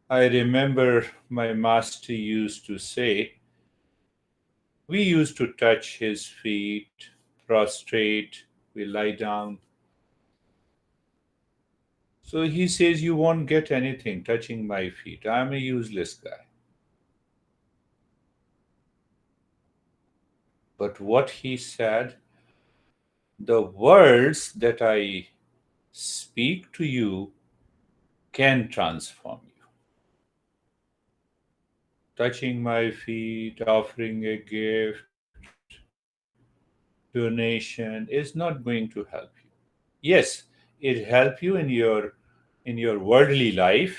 I remember my master used to say, we used to touch his feet, prostrate, we lie down. So he says, you won't get anything touching my feet. I'm a useless guy. But what he said, the words that I speak to you can transform you. Touching my feet, offering a gift, donation is not going to help you. Yes, it help you in your worldly life.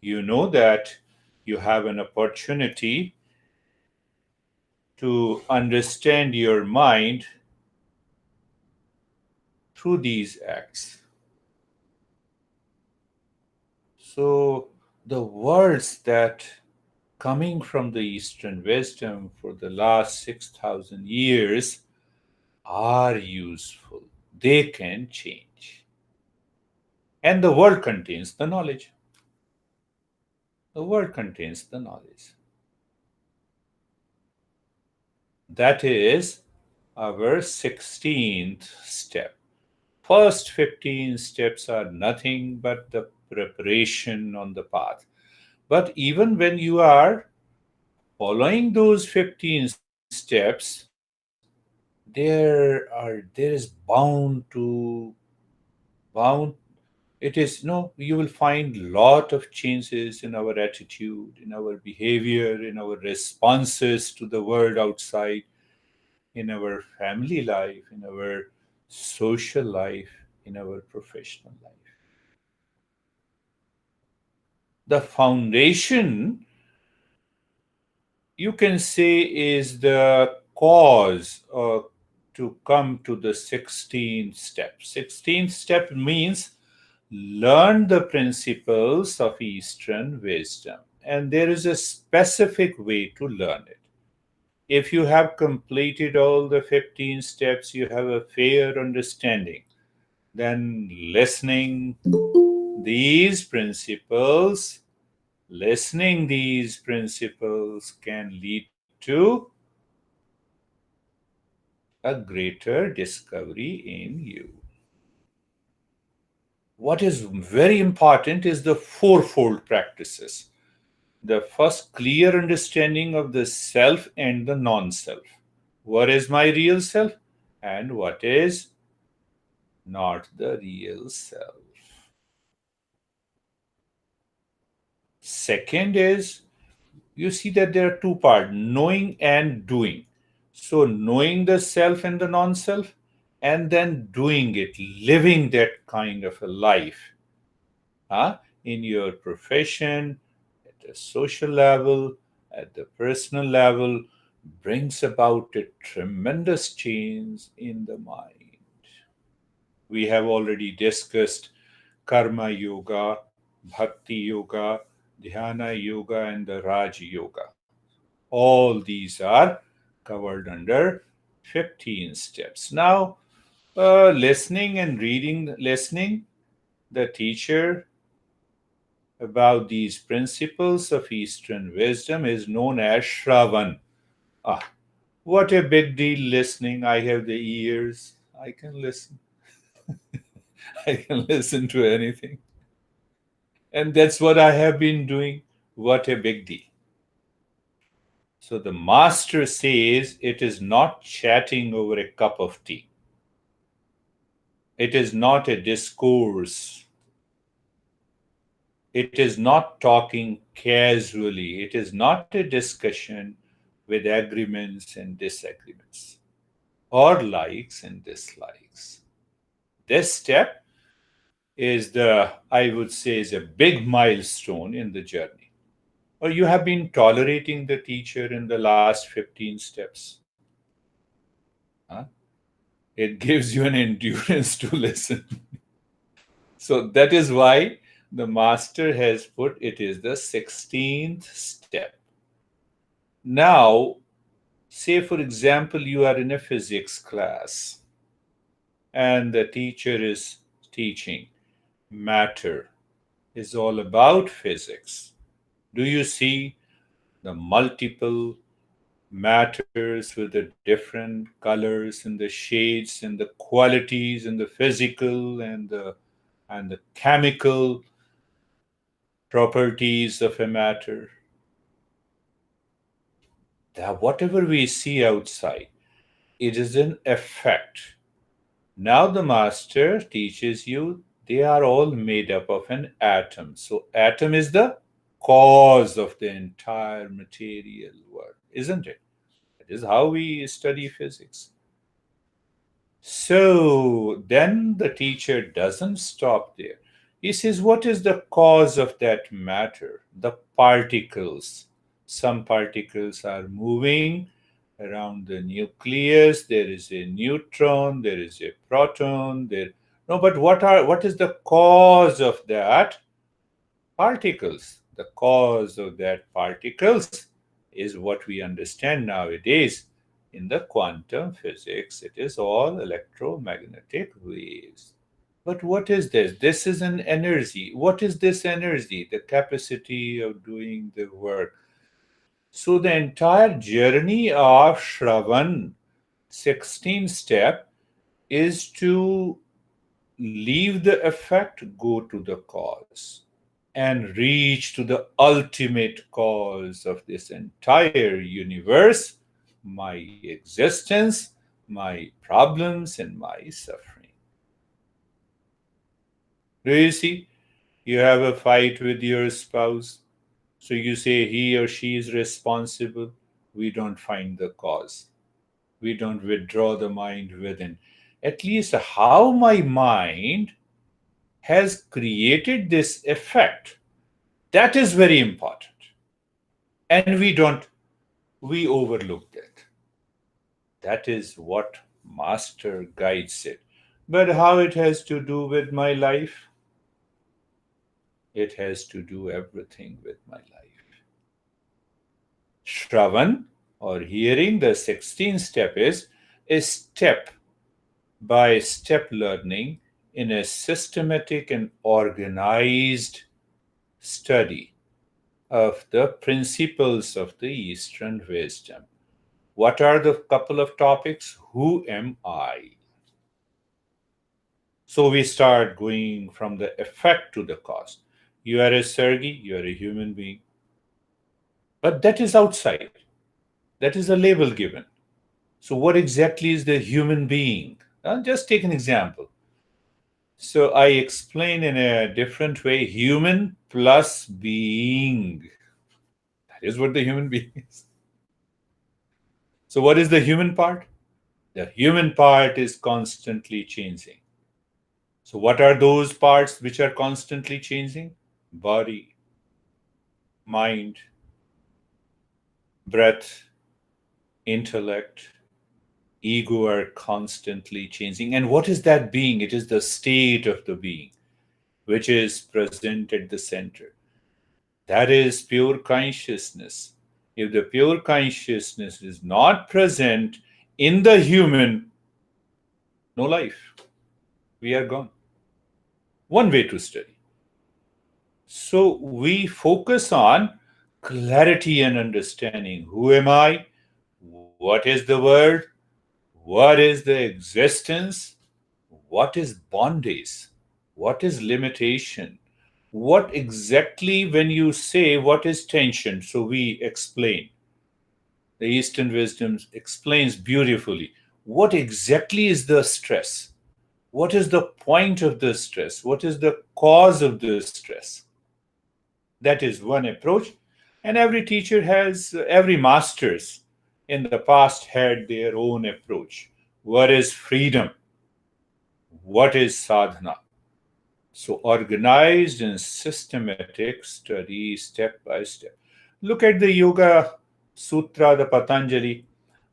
You know that you have an opportunity to understand your mind through these acts. So the words that coming from the Eastern wisdom for the last 6,000 years are useful. They can change. And the world contains the knowledge. The world contains the knowledge. That is our 16th step. First 15 steps are nothing but the preparation on the path. But even when you are following those 15 steps, there is bound it is no you will find lot of changes in our attitude, in our behavior, in our responses to the world outside, in our family life, in our social life, in our professional life. The foundation, you can say, is the cause to come to the 16th step. 16th step means learn the principles of Eastern wisdom. And there is a specific way to learn it. If you have completed all the 15 steps, you have a fair understanding, then these principles, listening these principles can lead to a greater discovery in you. What is very important is the fourfold practices. The first, clear understanding of the self and the non self. What is my real self and what is not the real self? Second is, you see that there are two parts, knowing and doing. So, knowing the self and the non self, and then doing it, living that kind of a life in your profession, at the social level, at the personal level, brings about a tremendous change in the mind. We have already discussed karma yoga, bhakti yoga, dhyana yoga, and the Raj yoga. All these are covered under 15 steps. Now, listening and reading, listening, the teacher about these principles of Eastern wisdom is known as Shravan. Ah, what a big deal listening. I have the ears. I can listen. I can listen to anything. And that's what I have been doing. What a big deal. So the master says it is not chatting over a cup of tea. It is not a discourse. It is not talking casually. It is not a discussion with agreements and disagreements or likes and dislikes. This step is I would say, is a big milestone in the journey. Or you have been tolerating the teacher in the last 15 steps. Huh? It gives you an endurance to listen. So that is why the master has put it is the 16th step. Now, say for example, you are in a physics class and the teacher is teaching matter. is all about physics. Do you see the multiple matters with the different colors and the shades and the qualities and the physical and the chemical properties of a matter? That whatever we see outside, it is an effect. Now the master teaches you they are all made up of an atom. So atom is the cause of the entire material world, isn't it? That is how we study physics. So then the teacher doesn't stop there. He says, what is the cause of that matter? The particles. Some particles are moving around the nucleus. There is a neutron, there is a proton, there. No, but what is the cause of that? Particles. The cause of that particles is what we understand nowadays in the quantum physics. It is all electromagnetic waves. But what is this? This is an energy. What is this energy? The capacity of doing the work. So the entire journey of Shravan, 16 step, is to leave the effect, go to the cause, and reach to the ultimate cause of this entire universe, my existence, my problems, and my suffering. Do you see? You have a fight with your spouse, so you say he or she is responsible. We don't find the cause. We don't withdraw the mind within. At least how my mind has created this effect, that is very important. And we overlooked it. That is what master guides it. But how it has to do with my life? It has to do everything with my life. Shravan, or hearing, the 16th step is a step by step learning in a systematic and organized study of the principles of the Eastern wisdom. What are the couple of topics? Who am I? So we start going from the effect to the cause. You are a Sergi, you are a human being. But that is outside. That is a label given. So, what exactly is the human being? I'll just take an example. So, I explain in a different way human plus being. That is what the human being is. So, what is the human part? The human part is constantly changing. So, what are those parts which are constantly changing? Body, mind, breath, intellect, ego are constantly changing. And what is that being? It is the state of the being, which is present at the center. That is pure consciousness. If the pure consciousness is not present in the human, no life. We are gone. One way to study. So we focus on clarity and understanding. Who am I? What is the word? What is the existence? What is bondage? What is limitation? What exactly, when you say what is tension? So we explain. The Eastern wisdom explains beautifully what exactly is the stress. What is the point of the stress? What is the cause of the stress? That is one approach. And every teacher has, every masters in the past had their own approach. What is freedom? What is sadhana? So, organized and systematic study step by step. Look at the Yoga Sutra, the Patanjali.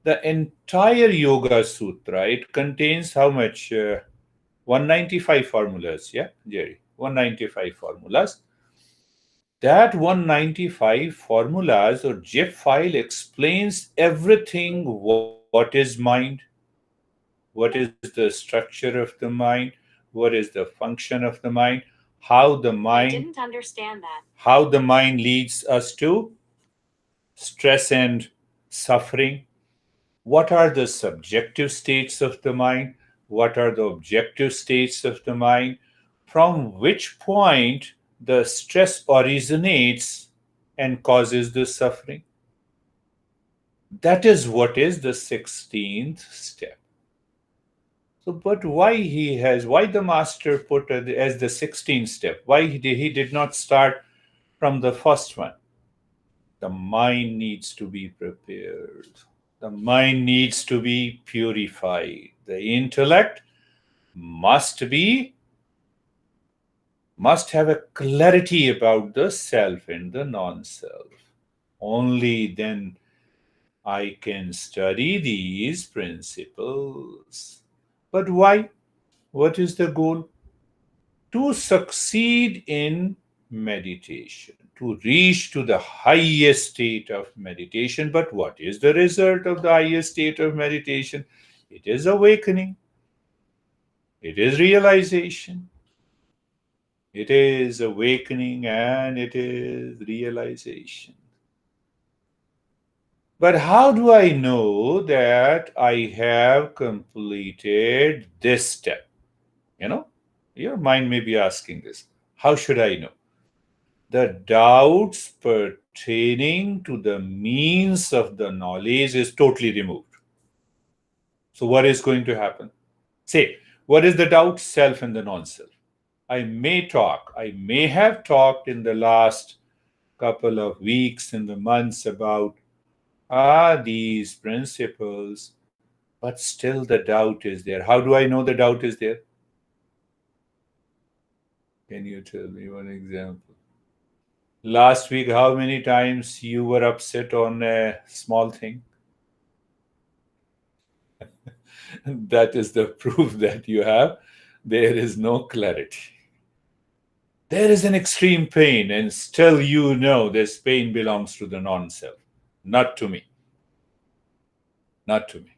The entire Yoga Sutra, it contains how much? 195 formulas, yeah, Jerry? 195 formulas. That 195 formulas or zip file explains everything. What is mind? What is the structure of the mind? What is the function of the mind? how the mind I didn't understand that. How the mind leads us to stress and suffering. What are the subjective states of the mind? What are the objective states of the mind? From which point the stress originates and causes the suffering? That is what is the 16th step. So, but why the master put it as the 16th step? Why he did not start from the first one? The mind needs to be prepared. The mind needs to be purified. The intellect must be must have a clarity about the self and the non-self. Only then I can study these principles. But why? What is the goal? To succeed in meditation, to reach to the highest state of meditation. But what is the result of the highest state of meditation? It is awakening. It is realization. It is awakening and it is realization. But how do I know that I have completed this step? You know, your mind may be asking this. How should I know? The doubts pertaining to the means of the knowledge is totally removed. So, what is going to happen? Say, what is the doubt? Self and the non self. I may have talked in the last couple of weeks and the months about these principles, but still the doubt is there. How do I know the doubt is there? Can you tell me one example? Last week, how many times you were upset on a small thing? That is the proof that you have. There is no clarity. There is an extreme pain, and still you know this pain belongs to the non self, not to me. Not to me.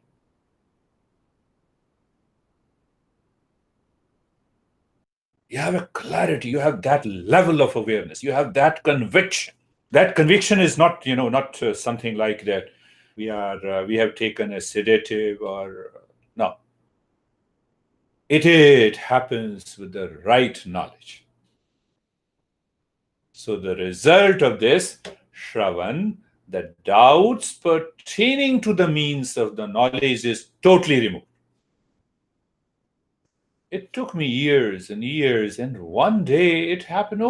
You have a clarity, you have that level of awareness, you have that conviction. That conviction is not, not something like that. We have taken a sedative or no. It happens with the right knowledge. So the result of this, Shravan, the doubts pertaining to the means of the knowledge is totally removed. It took me years and years, and one day it happened.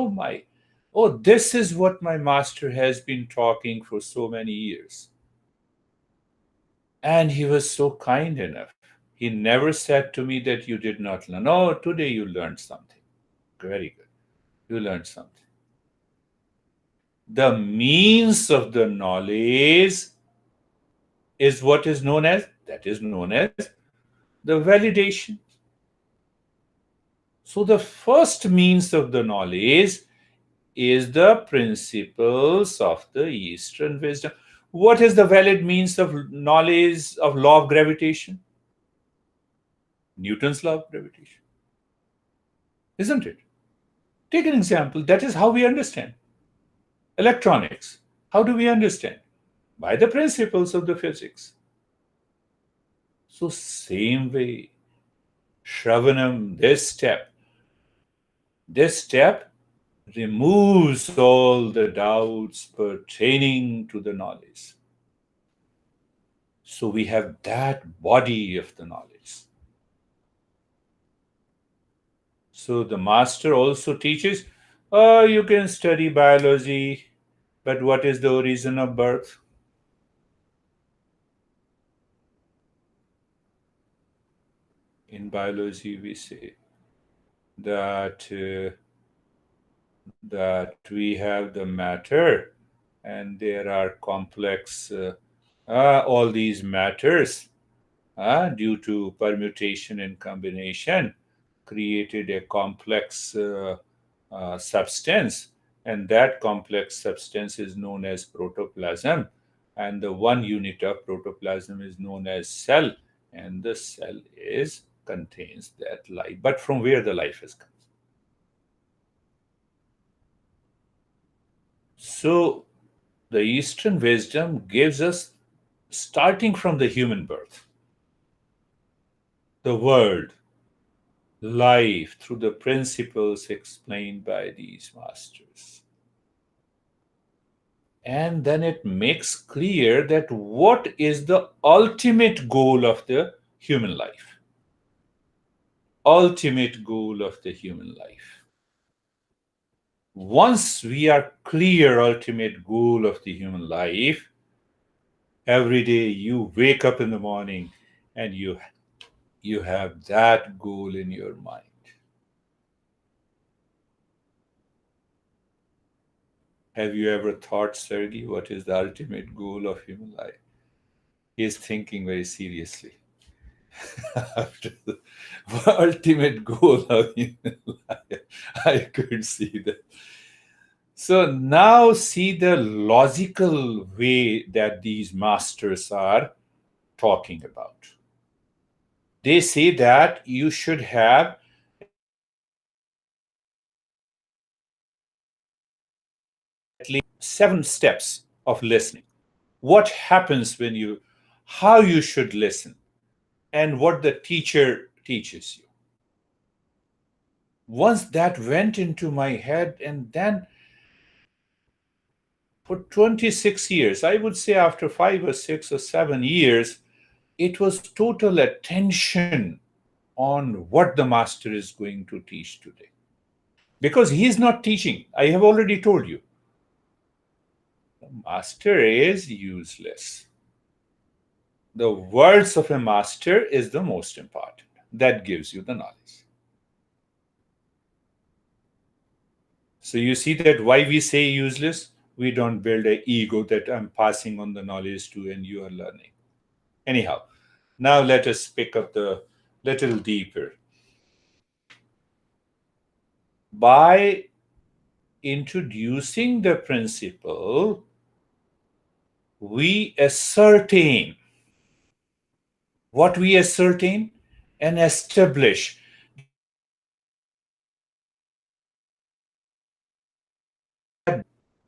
This is what my master has been talking for so many years. And he was so kind enough. He never said to me that you did not learn. Oh, today you learned something. Very good. You learned something. The means of the knowledge is what is known as, the validation. So the first means of the knowledge is the principles of the Eastern wisdom. What is the valid means of knowledge of law of gravitation? Newton's law of gravitation. Isn't it? Take an example. That is how we understand. Electronics. How do we understand? By the principles of the physics. So same way, Shravanam, this step removes all the doubts pertaining to the knowledge. So we have that body of the knowledge. So the master also teaches, you can study biology, but what is the origin of birth? In biology, we say that we have the matter, and there are complex all these matters due to permutation and combination created a complex substance, and that complex substance is known as protoplasm, and the one unit of protoplasm is known as cell, and the cell is contains that life. But from where the life has come? So the Eastern wisdom gives us, starting from the human birth, the world, life through the principles explained by these masters. And then it makes clear that what is the ultimate goal of the human life. Ultimate goal of the human life. Once we are clear ultimate goal of the human life, every day you wake up in the morning and you have that goal in your mind. Have you ever thought, Sergey, what is the ultimate goal of human life? He is thinking very seriously. After the ultimate goal of human life, I could see that. So now see the logical way that these masters are talking about. They say that you should have at least 7 steps of listening. What happens when you, how you should listen, and what the teacher teaches you. Once that went into my head, and then for 26 years, I would say after 5 or 6 or 7 years, it was total attention on what the master is going to teach today. Because he is not teaching. I have already told you. The master is useless. The words of a master is the most important. That gives you the knowledge. So you see that why we say useless? We don't build an ego that I'm passing on the knowledge to and you are learning. Anyhow, now let us pick up the little deeper. By introducing the principle, we ascertain what we ascertain and establish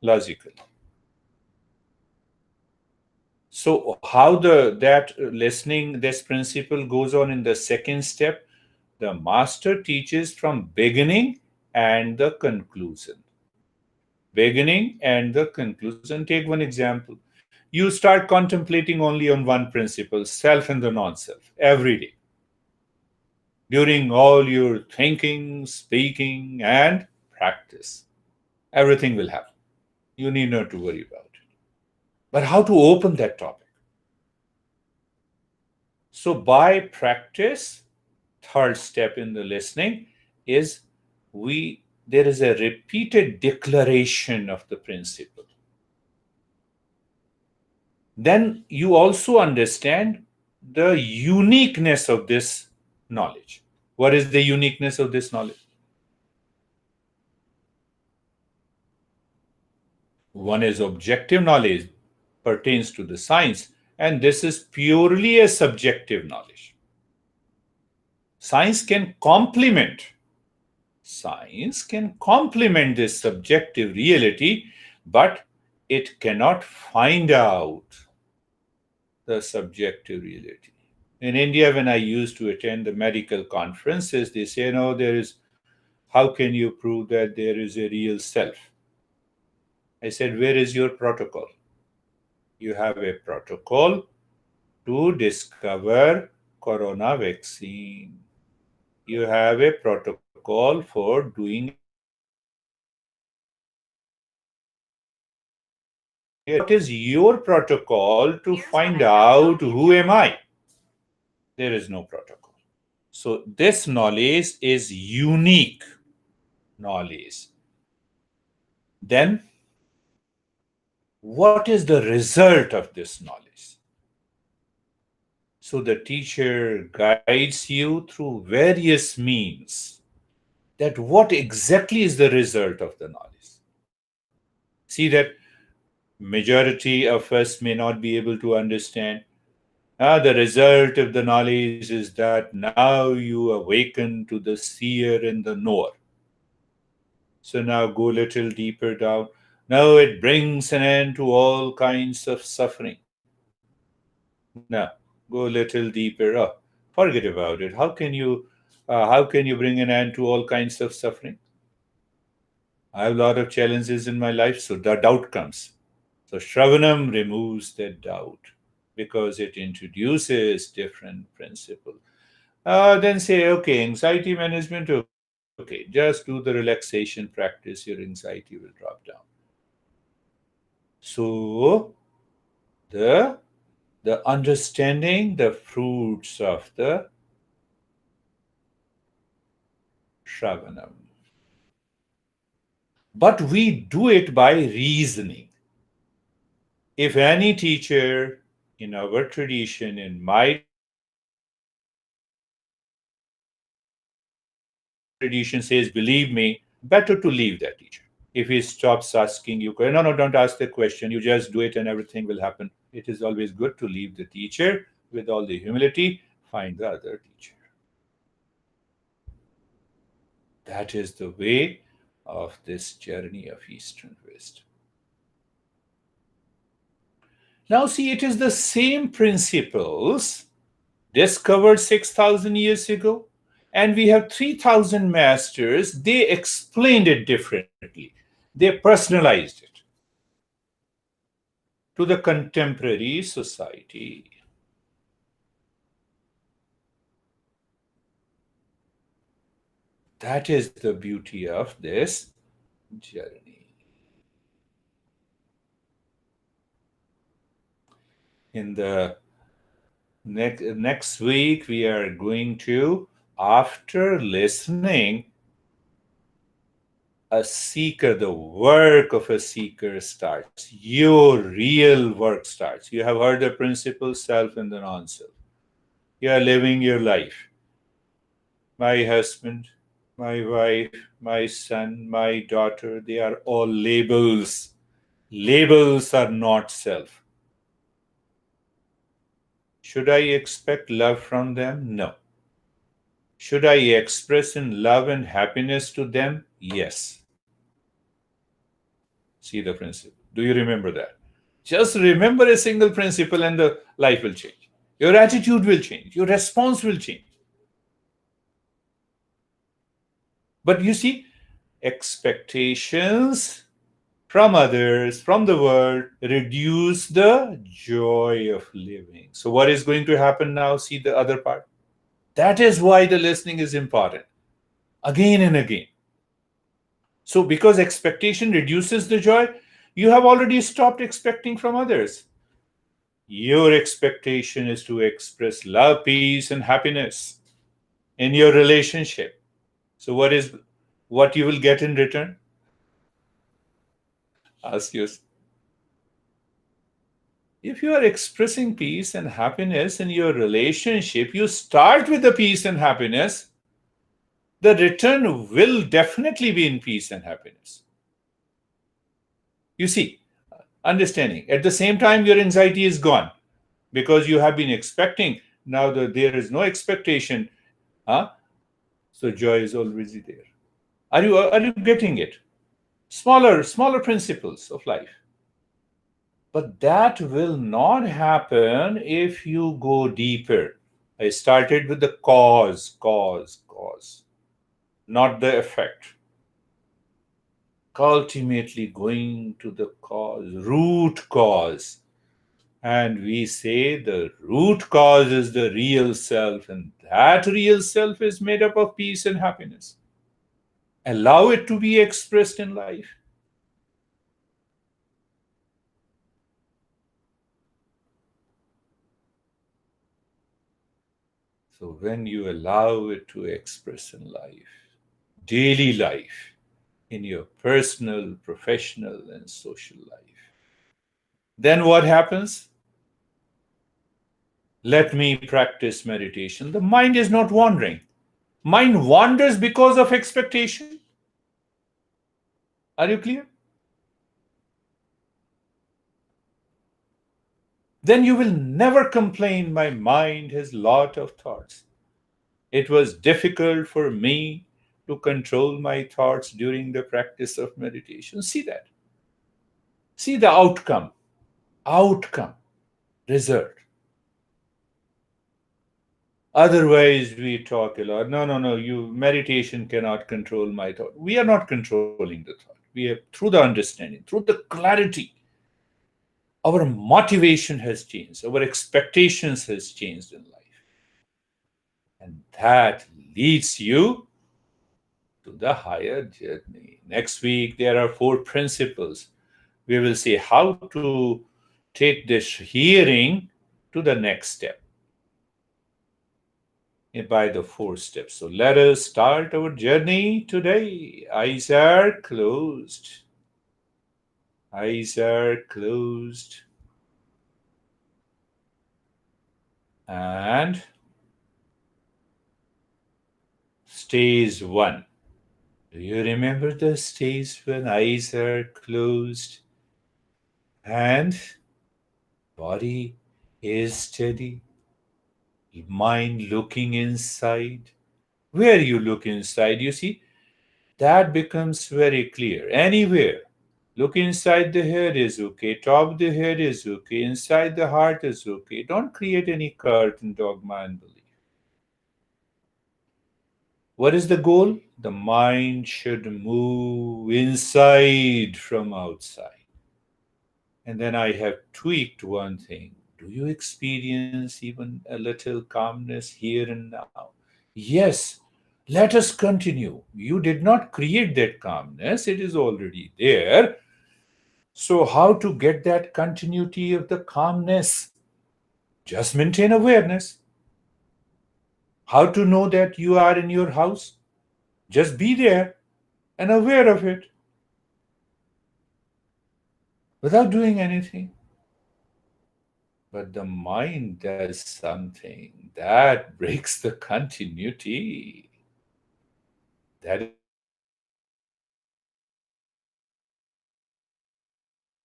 logically. So how the that listening, this principle goes on in the second step, the master teaches from beginning and the conclusion. Beginning and the conclusion. Take one example. You start contemplating only on one principle, self and the non-self, every day. During all your thinking, speaking, and practice, everything will happen. You need not to worry about it. But how to open that topic? So by practice, third step in the listening is we there is a repeated declaration of the principle. Then you also understand the uniqueness of this knowledge. What is the uniqueness of this knowledge? One is objective knowledge, pertains to the science, and this is purely a subjective knowledge. Science can complement Science can complement this subjective reality, but it cannot find out the subjective reality. In India, when I used to attend the medical conferences, they say, no, how can you prove that there is a real self? I said, where is your protocol? You have a protocol to discover corona vaccine. You have a protocol for doing a what is your protocol to find out who am I? There is no protocol. So this knowledge is unique knowledge. Then what is the result of this knowledge? So the teacher guides you through various means that what exactly is the result of the knowledge. See that majority of us may not be able to understand. The result of the knowledge is that now you awaken to the seer and the knower. So now go a little deeper down. No, it brings an end to all kinds of suffering. Now, go a little deeper. Oh, forget about it. How can you bring an end to all kinds of suffering? I have a lot of challenges in my life, so the doubt comes. So Shravanam removes that doubt because it introduces different principle. Then say, okay, anxiety management, okay, just do the relaxation practice, your anxiety will drop down. So the the understanding the fruits of the Shravanam. But we do it by reasoning. If any teacher in our tradition, in my tradition, says, believe me, better to leave that teacher. If he stops asking you, no, no, don't ask the question, you just do it and everything will happen. It is always good to leave the teacher with all the humility, find the other teacher. That is the way of this journey of Eastern wisdom. Now, see, it is the same principles discovered 6,000 years ago, and we have 3,000 masters. They explained it differently, they personalized it to the contemporary society. That is the beauty of this journey. In the next week, we are going to, after listening, a seeker, the work of a seeker starts. Your real work starts. You have heard the principle self and the non self. You are living your life. My husband, my wife, my son, my daughter, they are all labels. Labels are not self. Should I expect love from them? No. Should I express in love and happiness to them? Yes. See the principle. Do you remember that? Just remember a single principle and the life will change. Your attitude will change. Your response will change. But you see, expectations from others, from the world, reduce the joy of living. So, what is going to happen now? See the other part. That is why the listening is important. Again and again. So, because expectation reduces the joy, you have already stopped expecting from others. Your expectation is to express love, peace, and happiness in your relationship. So, what you will get in return? Ask yourself. If you are expressing peace and happiness in your relationship, you start with the peace and happiness, the return will definitely be in peace and happiness. You see, understanding. At the same time, your anxiety is gone because you have been expecting. Now that there is no expectation, huh? So joy is already there. Are you getting it? Smaller principles of life. But that will not happen if you go deeper. I started with the cause, not the effect. Ultimately, going to the cause, root cause. And we say the root cause is the real self, and that real self is made up of peace and happiness. Allow it to be expressed in life. So, when you allow it to express in life, daily life, in your personal, professional, and social life, then what happens? Let me practice meditation. The mind is not wandering. Mind wanders because of expectation. Are you clear? Then you will never complain, my mind has lot of thoughts. It was difficult for me to control my thoughts during the practice of meditation. See that. See the outcome, result. Otherwise, we talk a lot. No, no, no. You meditation cannot control my thought. We are not controlling the thought. We have through the understanding, through the clarity, our motivation has changed. Our expectations has changed in life, and that leads you to the higher journey. Next week, there are 4 principles. We will see how to take this hearing to the next step by the 4 steps. So let us start our journey today. Eyes are closed. Eyes are closed. And stage 1. Do you remember the stage when eyes are closed and body is steady, mind looking inside? Where you look inside, you see, that becomes very clear. Anywhere. Look inside the head is okay. Top of the head is okay. Inside the heart is okay. Don't create any cult and dogma and belief. What is the goal? The mind should move inside from outside. And then I have tweaked one thing. Do you experience even a little calmness here and now? Yes. Let us continue. You did not create that calmness, it is already there. So, how to get that continuity of the calmness? Just maintain awareness. How to know that you are in your house? Just be there and aware of it without doing anything. But the mind does something that breaks the continuity. That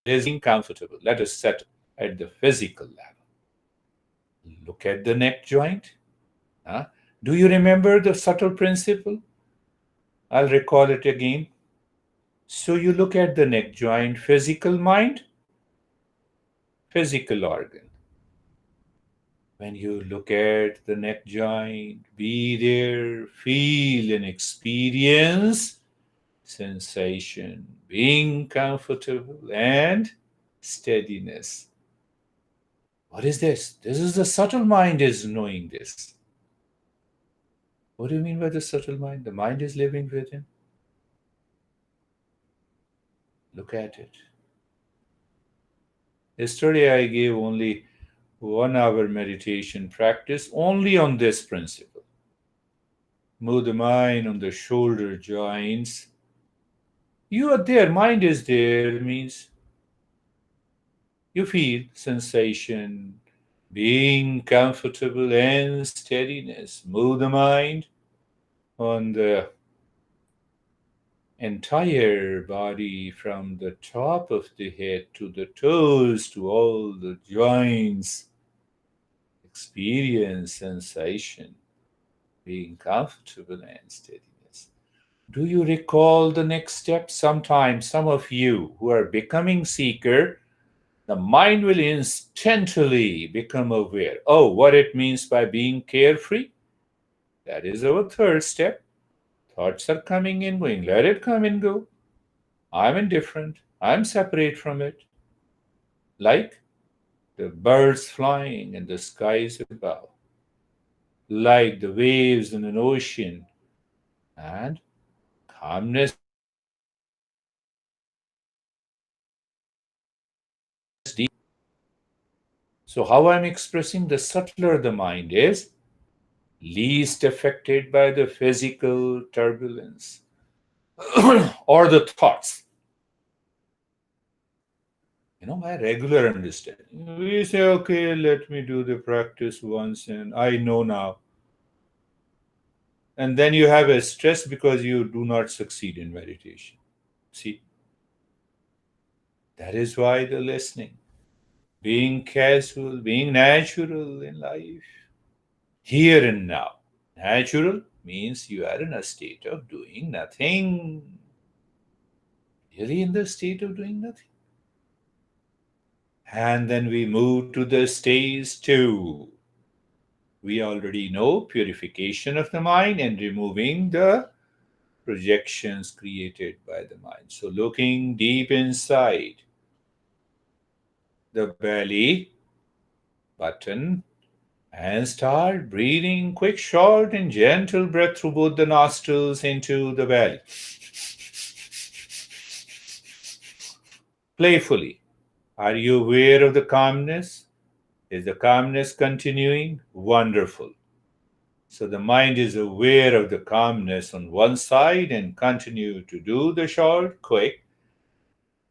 is being comfortable. Let us settle at the physical level. Look at the neck joint. Huh? Do you remember the subtle principle? I'll recall it again. So you look at the neck joint, physical mind, physical organ. When you look at the neck joint, be there, feel and experience sensation, being comfortable, and steadiness. What is this? This is the subtle mind is knowing this. What do you mean by the subtle mind? The mind is living within. Look at it. Yesterday I gave only 1 hour meditation practice only on this principle. Move the mind on the shoulder joints. You are there, mind is there, means you feel sensation, being comfortable, and steadiness. Move the mind on the entire body from the top of the head to the toes to all the joints. Experience sensation, being comfortable and steadiness. Do you recall the next step? Sometimes some of you who are becoming seeker, the mind will instantly become aware. Oh, what it means by being carefree? That is our 3rd step. Thoughts are coming and going. Let it come and go. I'm indifferent. I'm separate from it. Like the birds flying in the skies above, like the waves in an ocean, and calmness deep. So, how I'm expressing the subtler the mind is, least affected by the physical turbulence or the thoughts. My regular understanding. We say, okay, let me do the practice once and I know now. And then you have a stress because you do not succeed in meditation. See, that is why the listening, being casual, being natural in life, here and now. Natural means you are in a state of doing nothing. Really in the state of doing nothing. And then we move to the stage 2. We already know purification of the mind and removing the projections created by the mind. So, looking deep inside the belly button and start breathing quick, short, and gentle breath through both the nostrils into the belly. Playfully. Are you aware of the calmness? Is the calmness continuing? Wonderful. So the mind is aware of the calmness on one side and continue to do the short, quick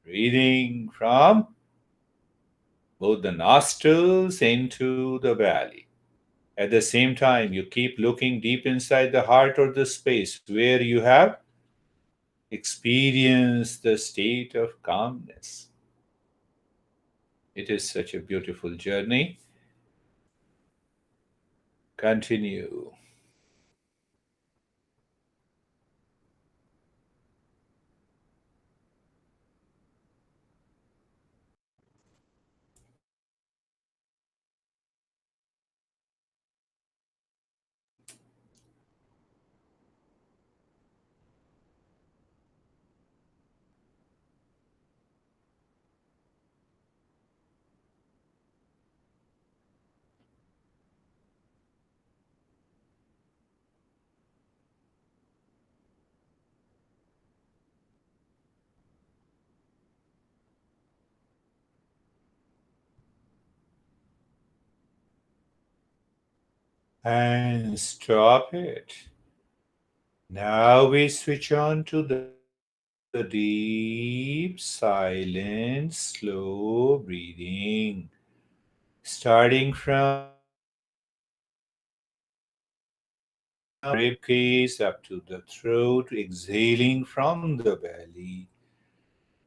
breathing from both the nostrils into the belly. At the same time, you keep looking deep inside the heart or the space where you have experienced the state of calmness. It is such a beautiful journey. Continue. And stop it. Now we switch on to the deep, silent, slow breathing. Starting from rib cage up to the throat, exhaling from the belly.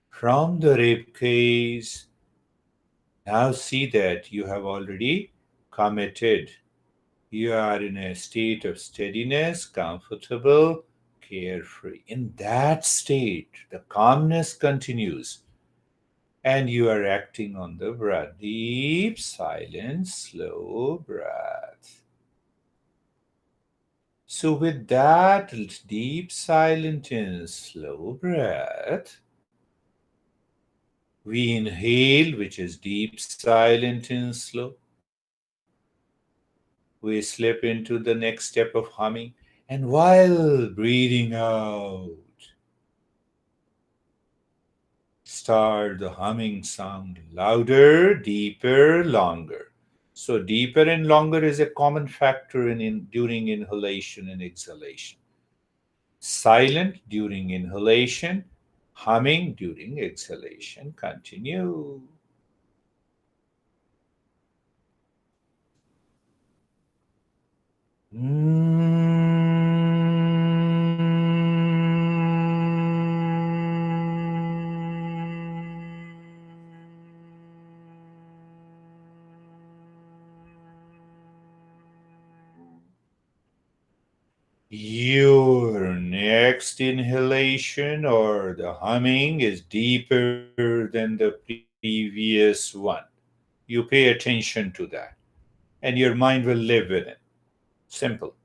From the rib cage, now see that you have already committed. You are in a state of steadiness, comfortable, carefree. In that state, the calmness continues and you are acting on the breath. Deep, silent, slow breath. So, with that deep, silent, and slow breath, we inhale, which is deep, silent, and slow. We slip into the next step of humming, and while breathing out, start the humming sound louder, deeper, longer. So, deeper and longer is a common factor during inhalation and exhalation. Silent during inhalation, humming during exhalation. Continue. Your next inhalation or the humming is deeper than the previous one. You pay attention to that, and your mind will live with it. Simple.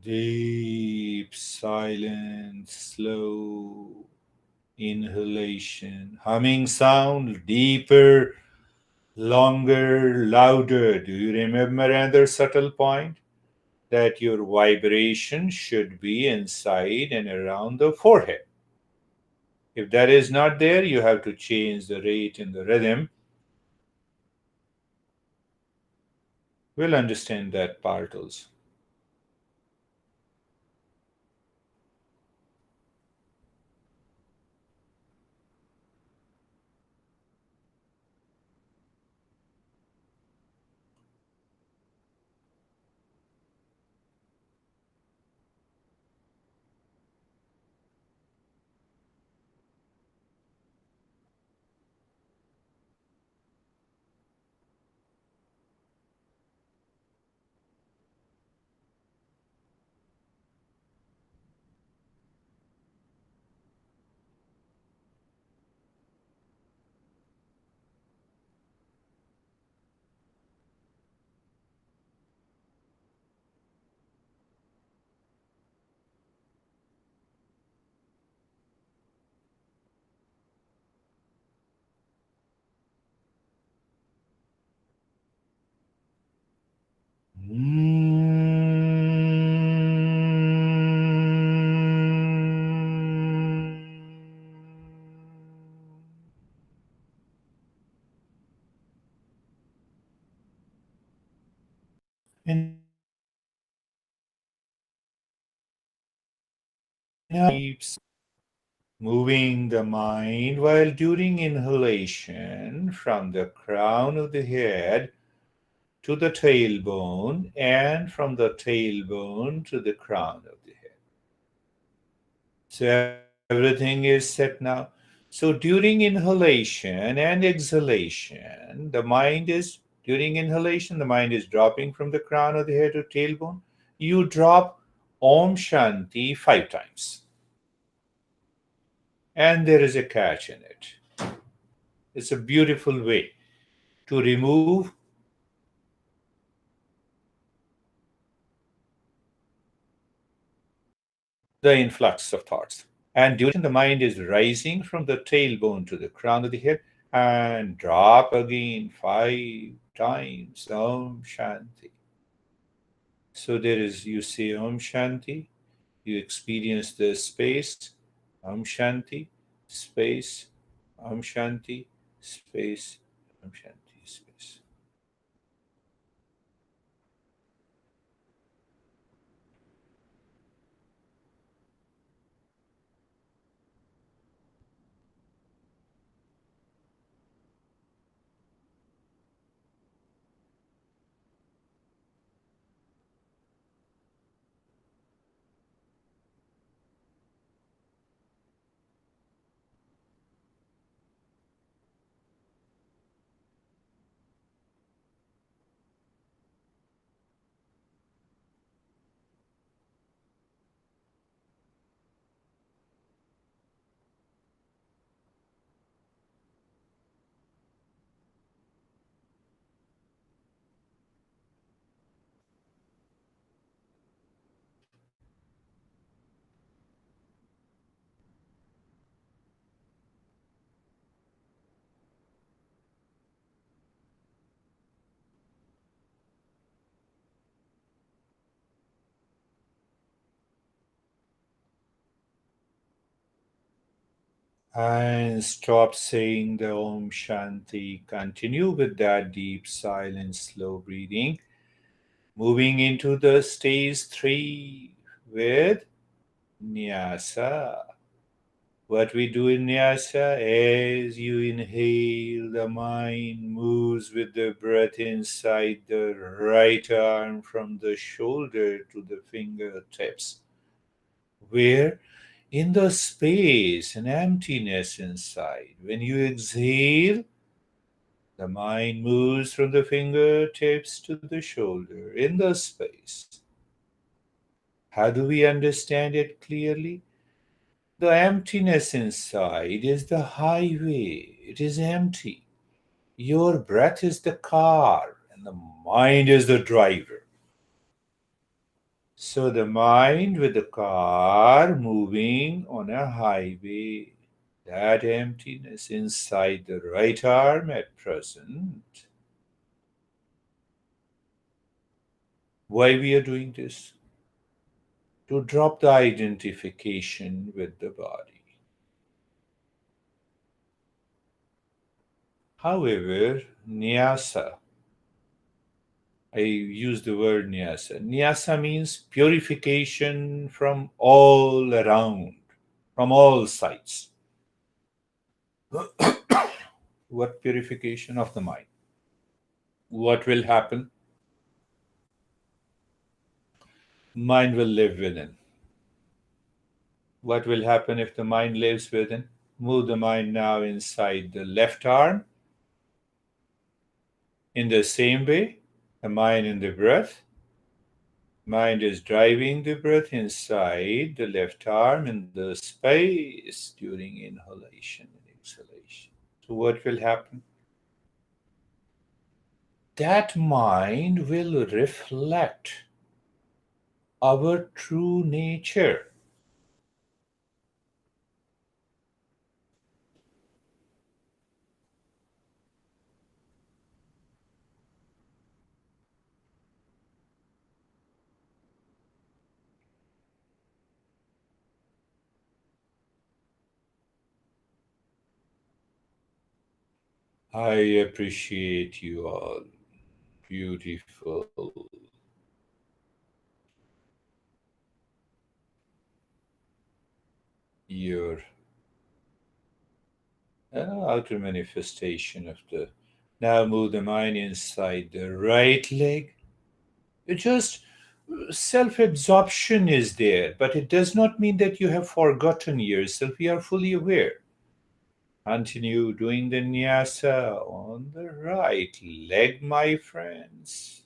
Deep, silent, slow inhalation. Humming sound deeper, longer, louder. Do you remember another subtle point? That your vibration should be inside and around the forehead. If that is not there, you have to change the rate and the rhythm. We'll understand that part also. In moving the mind while during inhalation from the crown of the head to the tailbone and from the tailbone to the crown of the head. So everything is set now. So during inhalation and exhalation, during inhalation, the mind is dropping from the crown of the head to tailbone. You drop Om Shanti 5 times. And there is a catch in it. It's a beautiful way to remove the influx of thoughts. And during the mind is rising from the tailbone to the crown of the head and drop again 5 times Om Shanti. So there is, you say Om Shanti, you experience the space, Om Shanti, space, Om Shanti, space, Om Shanti, space. And stop saying the Om Shanti. Continue with that deep, silent, slow breathing. Moving into the stage 3 with Nyasa. What we do in Nyasa, as you inhale, the mind moves with the breath inside the right arm from the shoulder to the fingertips, where in the space and emptiness inside, when you exhale, the mind moves from the fingertips to the shoulder in the space. How do we understand it clearly? The emptiness inside is the highway, it is empty. Your breath is the car, and the mind is the driver. So the mind with the car moving on a highway, that emptiness inside the right arm at present. Why we are doing this? To drop the identification with the body. However, nyasa, I use the word nyasa. Nyasa means purification from all around, from all sides. What purification of the mind? What will happen? Mind will live within. What will happen if the mind lives within? Move the mind now inside the left arm. In the same way, the mind in the breath. Mind is driving the breath inside the left arm in the space during inhalation and exhalation. So, what will happen? That mind will reflect our true nature. I appreciate you all. Beautiful. your outer manifestation of the. Now move the mind inside the right leg. It just self absorption is there, but it does not mean that you have forgotten yourself. You are fully aware. Continue doing the nyasa on the right leg, my friends.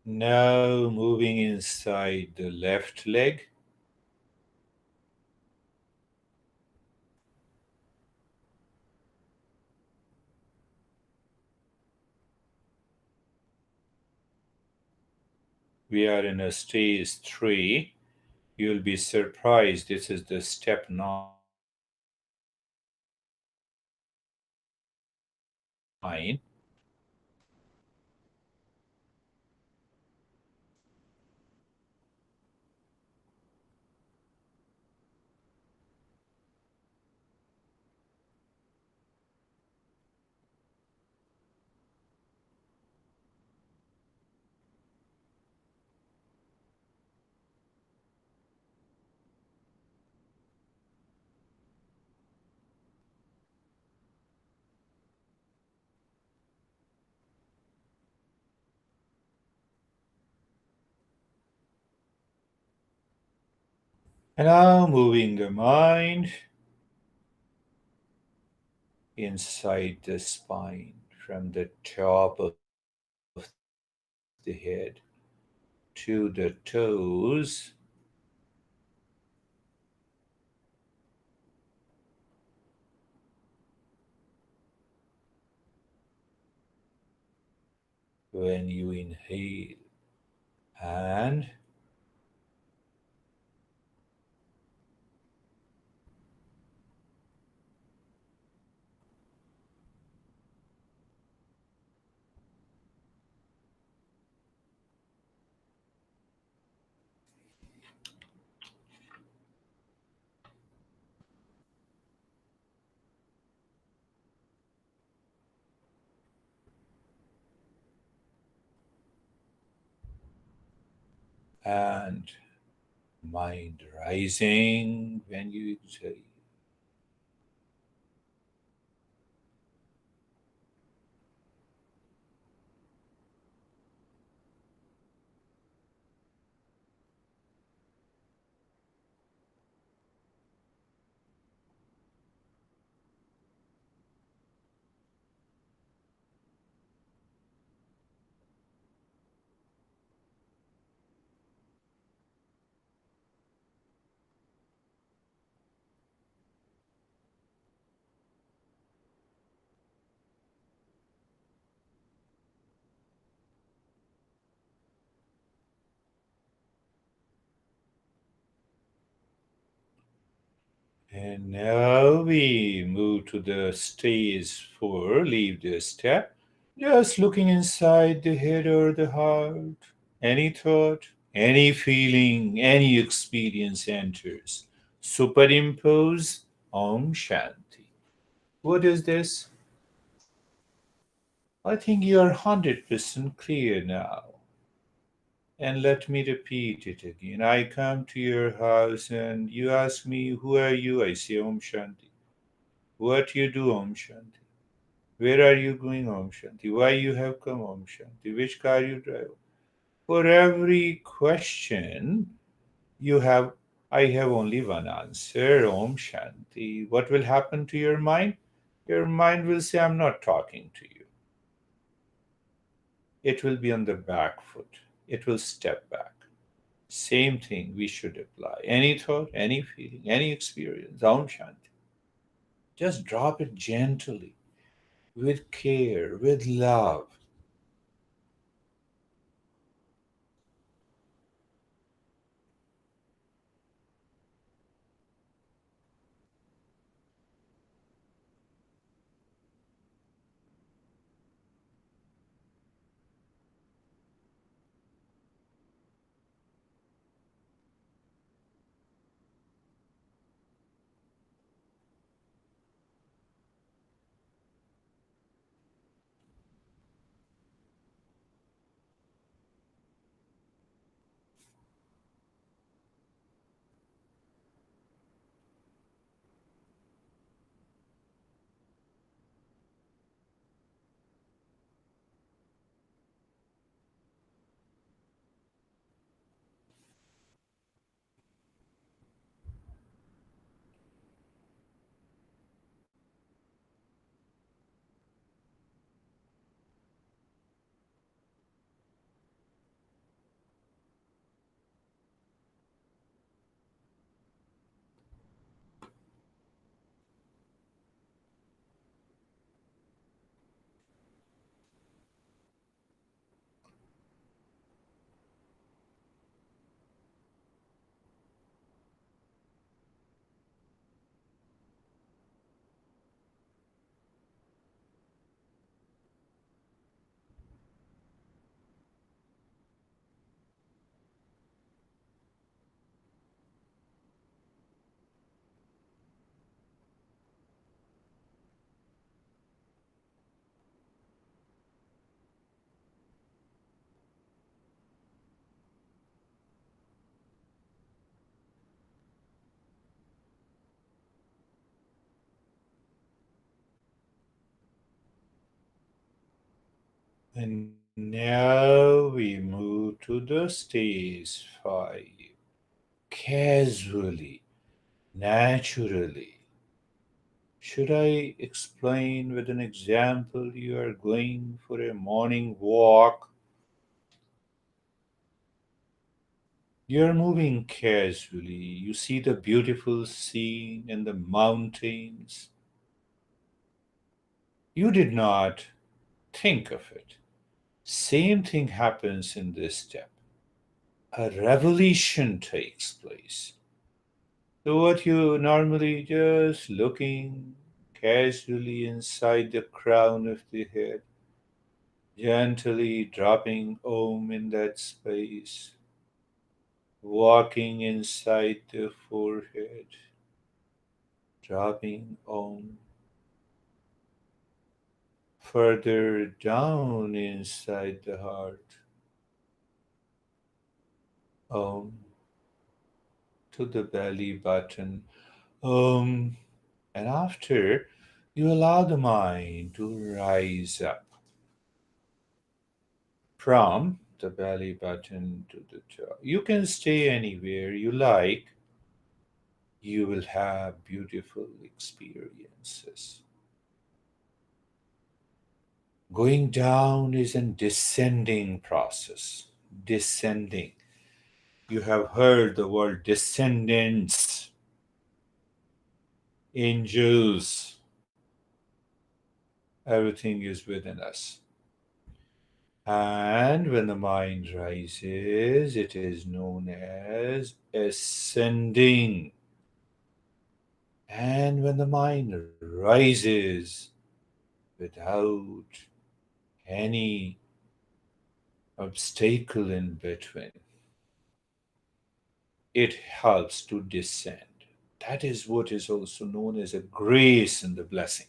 Now moving inside the left leg. We are in a stage 3. You'll be surprised. This is the step 9. And now moving the mind inside the spine from the top of the head to the toes. When you inhale and and mind rising when you exhale. And now we move to the stage 4, leave the step. Just looking inside the head or the heart. Any thought, any feeling, any experience enters. Superimpose Om Shanti. What is this? I think you are 100% clear now. And let me repeat it again. I come to your house and you ask me, who are you? I say Om Shanti. What you do, Om Shanti? Where are you going, Om Shanti? Why you have come, Om Shanti? Which car you drive? For every question you have, I have only one answer, Om Shanti. What will happen to your mind? Your mind will say, I'm not talking to you. It will be on the back foot. It will step back. Same thing we should apply. Any thought, any feeling, any experience, Om Shanti. Just drop it gently, with care, with love. And now we move to the stage 5. Casually, naturally. Should I explain with an example? You are going for a morning walk. You're moving casually. You see the beautiful scene and the mountains. You did not think of it. Same thing happens in this step. A revelation takes place. So, what you normally just looking casually inside the crown of the head, gently dropping Om in that space, walking inside the forehead, dropping Om further down inside the heart, Om to the belly button, Om, and after you allow the mind to rise up from the belly button to the jaw. You can stay anywhere you like. You will have beautiful experiences. Going down is a descending process. Descending. You have heard the word descendants, angels. Everything is within us. And when the mind rises, it is known as ascending. And when the mind rises without any obstacle in between, it helps to descend. That is what is also known as a grace and the blessing.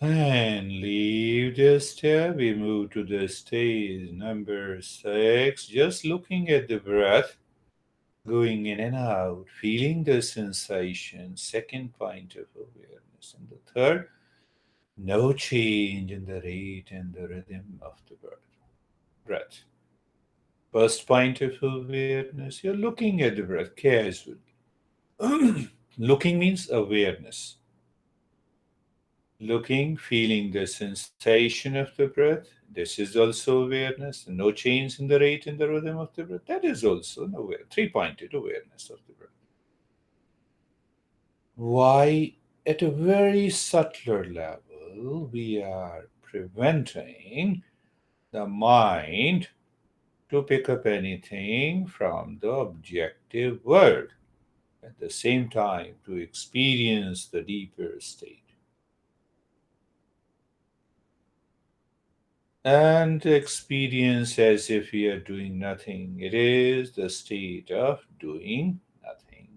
And leave this step. We move to the stage number 6. Just looking at the breath going in and out, feeling the sensation. Second point of awareness. And the third, no change in the rate and the rhythm of the breath. First point of awareness, you're looking at the breath casually. Looking means awareness. Looking, feeling the sensation of the breath. This is also awareness. No change in the rate and the rhythm of the breath. That is also an three-pointed awareness of the breath. Why, at a very subtler level, we are preventing the mind to pick up anything from the objective world, at the same time to experience the deeper state. And experience as if we are doing nothing. It is the state of doing nothing.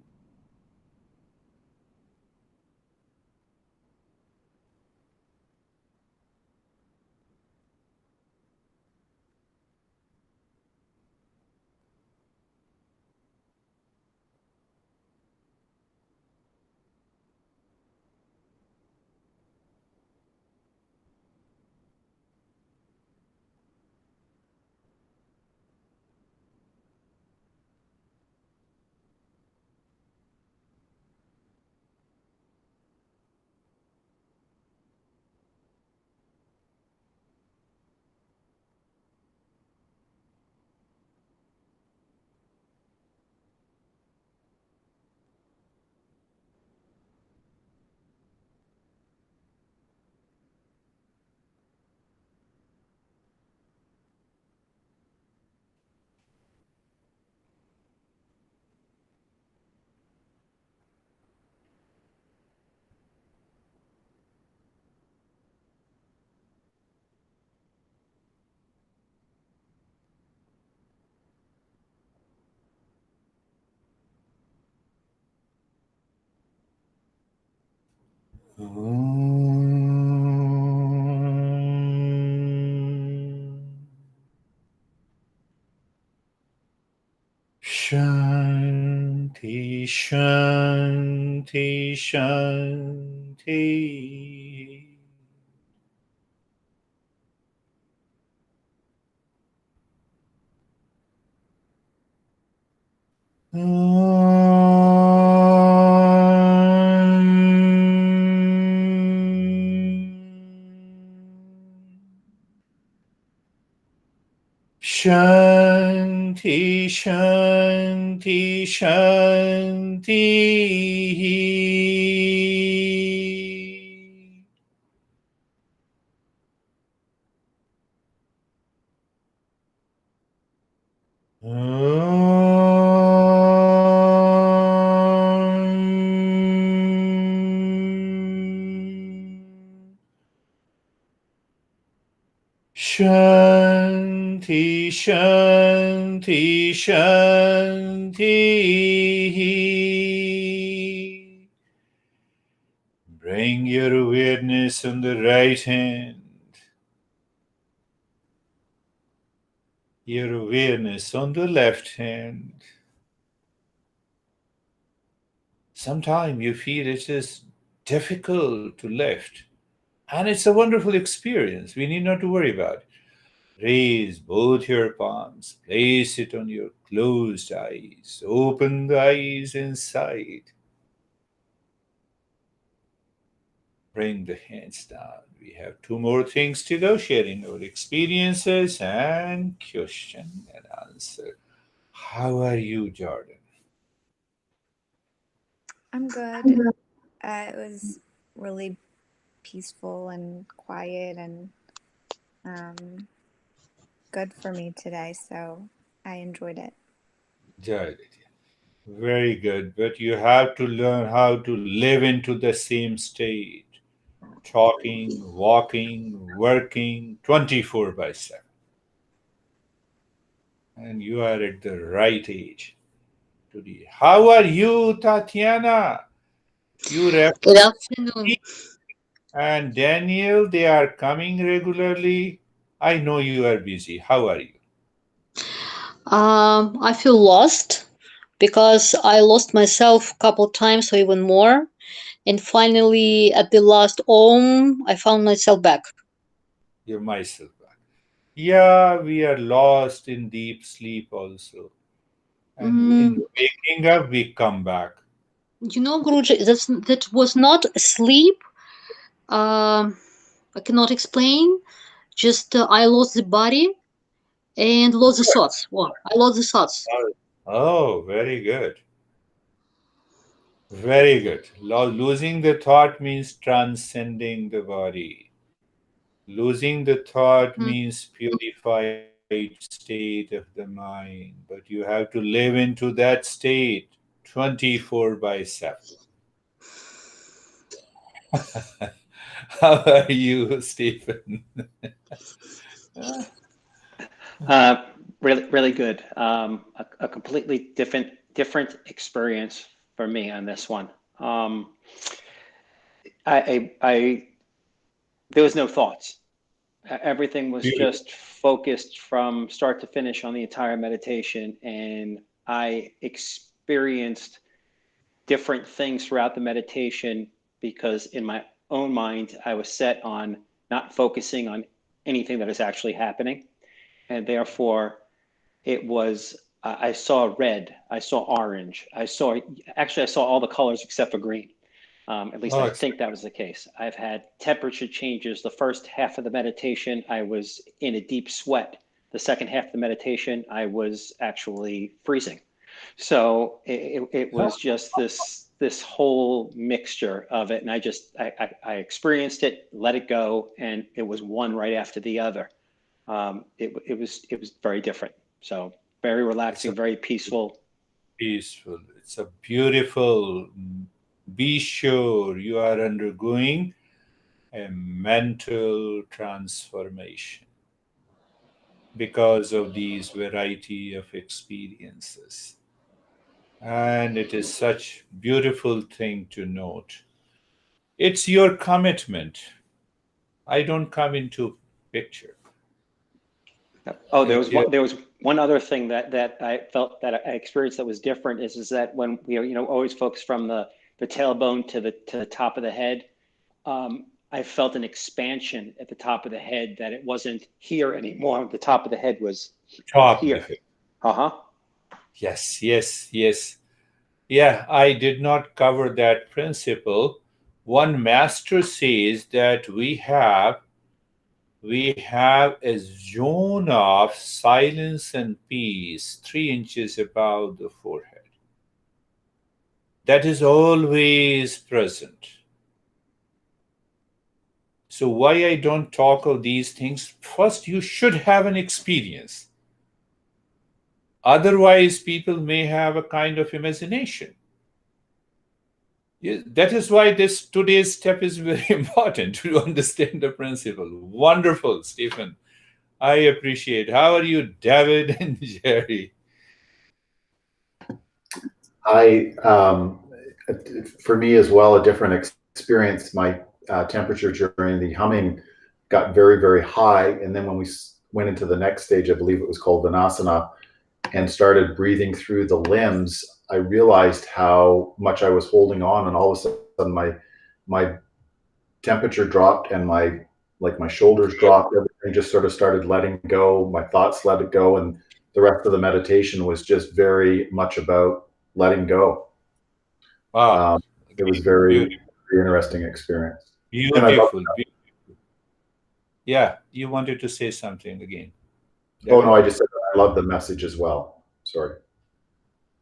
Shanti, Shanti, Shanti. Shanti, Shanti, Shanti. Shanti, Shanti, Shanti. Bring your awareness on the right hand, your awareness on the left hand. Sometimes you feel it is difficult to lift, and it's a wonderful experience. We need not to worry about it. Raise both your palms, place it on your closed eyes, open the eyes inside, bring the hands down. We have two more things to go, sharing our experiences and question and answer. How are you, Jordan? I'm good. It was really peaceful and quiet and um, good for me today, so I enjoyed it. Jordan. Very good. But you have to learn how to live into the same state. Talking, walking, working 24 by 7. And you are at the right age today. How are you, Tatiana? You Good referenced afternoon. me and Daniel. They are coming regularly. I know you are busy. How are you? I feel lost because I lost myself a couple times or even more. And finally, at the last I found myself back. You're myself back. Yeah, we are lost in deep sleep also. And in Mm, waking up, we come back. Guruji, that was not sleep. I cannot explain. Just I lost the body and lost the thoughts. Well, I lost the thoughts. Oh, very good. Very good. Losing the thought means transcending the body. Losing the thought Mm. means purified state of the mind, but you have to live into that state 24 by 7. How are you, Stephen? Uh, really good. A completely different experience for me on this one. Um, I there was no thoughts. Everything was Beautiful. just focused from start to finish on the entire meditation, and I experienced different things throughout the meditation because in my own mind I was set on not focusing on anything that is actually happening, and therefore it was I saw red, I saw orange, I saw all the colors except for green. At least Oh, I excellent. think that was the case. I've had temperature changes. The first half of the meditation, I was in a deep sweat. The second half of the meditation, I was actually freezing. So it was just this whole mixture of it, and I experienced it, let it go, and it was one right after the other. It was very different. So very It's a relaxing, very peaceful. peaceful. It's a beautiful. Be sure you are undergoing a mental transformation because of these variety of experiences. And it is such beautiful thing to note. It's your commitment. I don't come into picture. Oh, there was one other thing that I felt that I experienced that was different is that when we always focus from the tailbone to the top of the head, I felt an expansion at the top of the head that it wasn't here anymore. The top of the head was Top here. of it. Uh-huh. Yes, yes, yes. Yeah, I did not cover that principle. One master says that we have a zone of silence and peace 3 inches above the forehead. That is always present. So why I don't talk of these things? First, you should have an experience. Otherwise, people may have a kind of imagination. That is why this today's step is very important to understand the principle. Wonderful, Stephen. I appreciate. How are you, David and Jerry? For me as well, a different experience. My temperature during the humming got very, very high. And then when we went into the next stage, I believe it was called Vinasana, and started breathing through the limbs, I realized how much I was holding on. And all of a sudden my temperature dropped and my shoulders dropped. Everything just sort of started letting go. My thoughts let it go. And the rest of the meditation was just very much about letting go. Wow. It was very, Beautiful. very interesting experience. Beautiful. Yeah, you wanted to say something again. Oh, no, I just said I love the message as well. Sorry.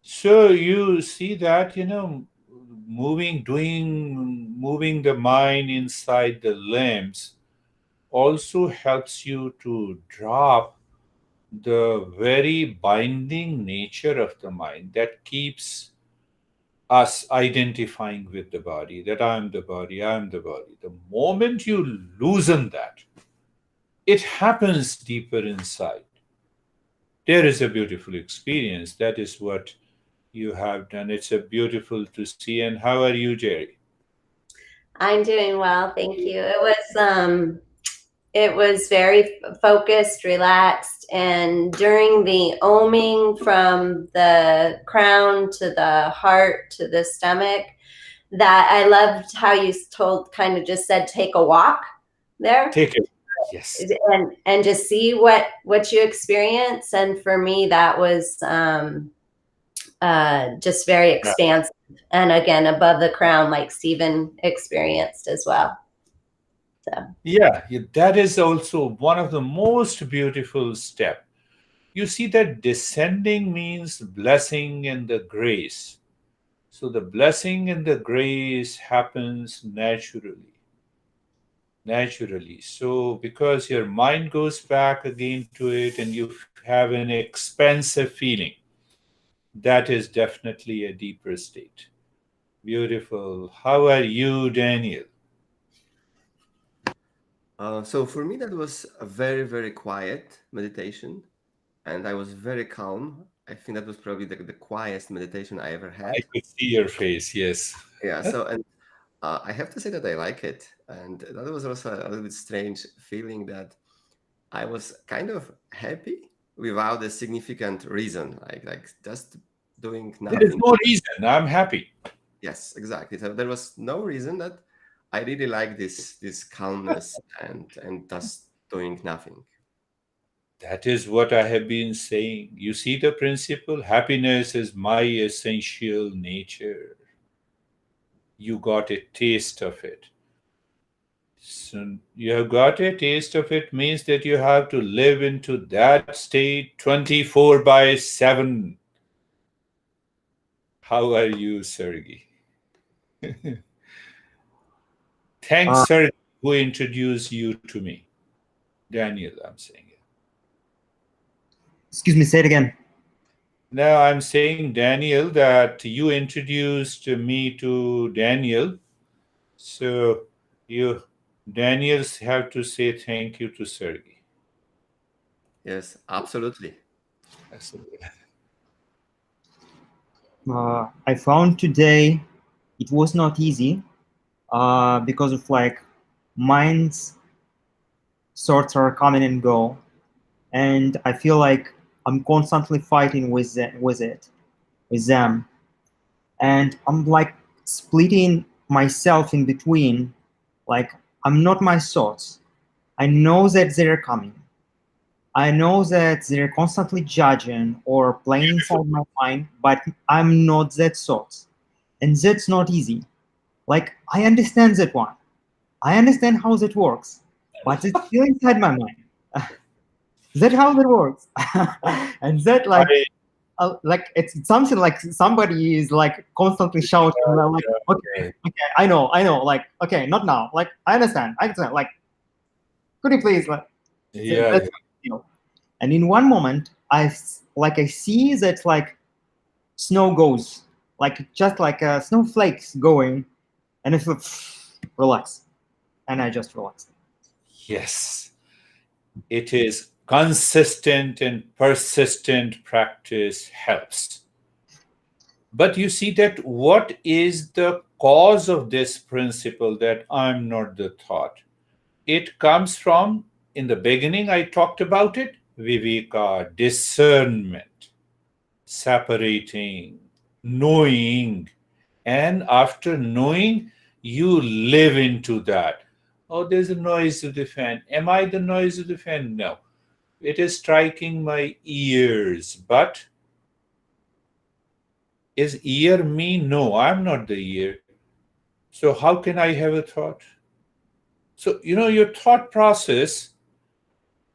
So you see that, moving the mind inside the limbs also helps you to drop the very binding nature of the mind that keeps us identifying with the body, that I am the body, I am the body. The moment you loosen that, it happens deeper inside. There is a beautiful experience. That is what you have done. It's a beautiful to see. And how are you, Jerry? I'm doing well, thank you. It was very focused, relaxed, and during the oming from the crown to the heart to the stomach, that I loved how you kind of just said, take a walk there. Take it. Yes. And just see what you experience. And for me, that was just very expansive. And again, above the crown, like Stephen experienced as well. So. Yeah, that is also one of the most beautiful steps. You see that descending means blessing and the grace. So the blessing and the grace happens naturally. So because your mind goes back again to it and you have an expansive feeling, that is definitely a deeper state. Beautiful. How are you, Daniel? So for me, that was a very, very quiet meditation, and I was very calm. I think that was probably the quietest meditation I ever had. I could see your face, yes. Yeah, so, and I have to say that I like it. And that was also a little bit strange feeling that I was kind of happy without a significant reason, like just doing nothing. There is no reason. I'm happy. Yes, exactly. So there was no reason that I really like this calmness and just doing nothing. That is what I have been saying. You see the principle? Happiness is my essential nature. You got a taste of it. So you have got a taste of it means that you have to live into that state 24/7. How are you, Sergey? Thanks, Sergey, who introduced you to me. Daniel, I'm saying it. Excuse me, say it again. Now I'm saying, Daniel, that you introduced me to Daniel. So you, Daniels, have to say thank you to Sergey. Yes, absolutely. I found today it was not easy because of like mind's thoughts are coming and go, and I feel like I'm constantly fighting with with them, and I'm like splitting myself in between. Like, I'm not my thoughts. I know that they're coming. I know that they're constantly judging or playing inside my mind, but I'm not that thoughts. And that's not easy. Like, I understand that one. I understand how that works, but it's still inside my mind. That's how that works. And that I like it's something like somebody is like constantly shouting like, okay, okay, I know, like, okay, not now, like, I understand, like, could you please, like, yeah, that's, you know. And in one moment, I see that like snow goes, like just like snowflakes going, and it's like, relax, and I just relaxed. yes. It is consistent and persistent practice helps. But you see that what is the cause of this principle that I'm not the thought? It comes from, in the beginning, I talked about it, viveka, discernment, separating, knowing. And after knowing, you live into that. Oh, there's a noise of the fan. Am I the noise of the fan? No. It is striking my ears. But is ear me? No, I'm not the ear. So how can I have a thought? So, your thought process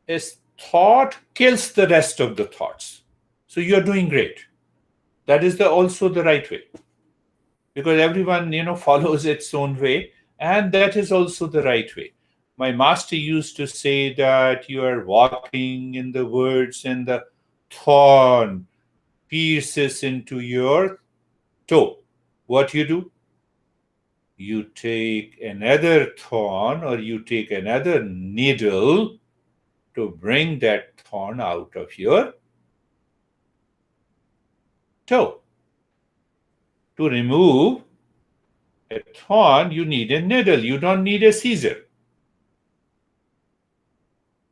is thought kills the rest of the thoughts. So you're doing great. That is also the right way. Because everyone, follows its own way. And that is also the right way. My master used to say that you are walking in the words and the thorn pierces into your toe. What you do? You take another thorn or you take another needle to bring that thorn out of your toe. To remove a thorn, you need a needle. You don't need a scissor.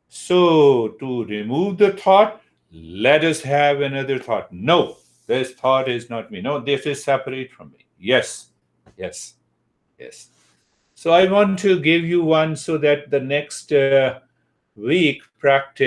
So, to remove the thought, let us have another thought. No, this thought is not me. No, this is separate from me. Yes, yes, yes. So, I want to give you one so that the next week practice